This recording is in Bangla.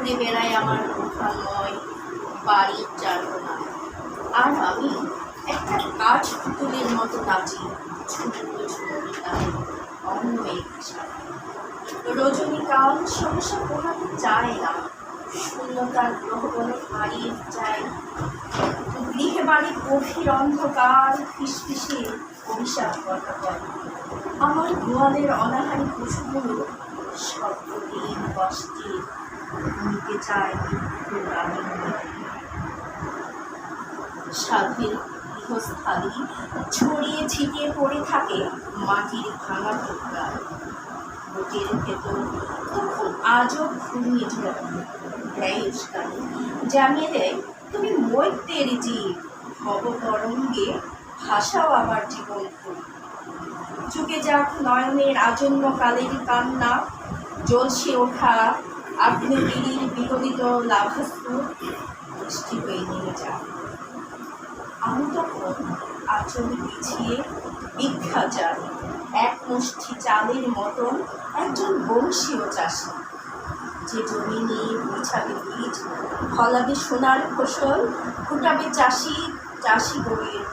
ঘুরে বেড়ায় আমার উঠানময় বাড়ির চারকোনা, আর আমি একটা কাঠ পুতুলের মতো নাচি ঝুমুর ঝুমুর তাই অন্য এক ভাষায়। রজনীকাল সহসা পোহাতে চায় না, শূন্যতার গ্রহবন হারিয়ে যায়। গৃহে বাড়ির গভীর অন্ধকার ফিসফিসে অভিশাপ কথা বলে। আমার গোয়ালের অনাহারী পশুগুলো শব্দহীন কষ্টে নিতে চায় সাধের গৃহস্থালী ছড়িয়ে ছিটিয়ে পড়ে থাকে মাটির ভাঙা টুকরা। বুকের ভেতর তখন আজও ঘূর্ণিঝড় দেয় উস্কানি, জানিয়ে দেয় তুমি মৈত্রের জীব, ভব তরঙ্গে ভাষাও আবার জীবন করি। চুকে যাক নয়নের আজন্ম কালের কান্না, জ্বলছে ওঠা আগ্নেয়গিরির বিগলিত লাভাস্তু বৃষ্টি হয়ে নেমে যায়। আমি তখন আঁচল পিছিয়ে ভিক্ষা চাই, এক মুষ্টি চালের মতন একজন বংশীয় চাষি, যে জমি নিয়ে বিছাবে বীজ, ফলাবে সোনার ফসল, ফুটাবে চাষি চাষি বইয়ের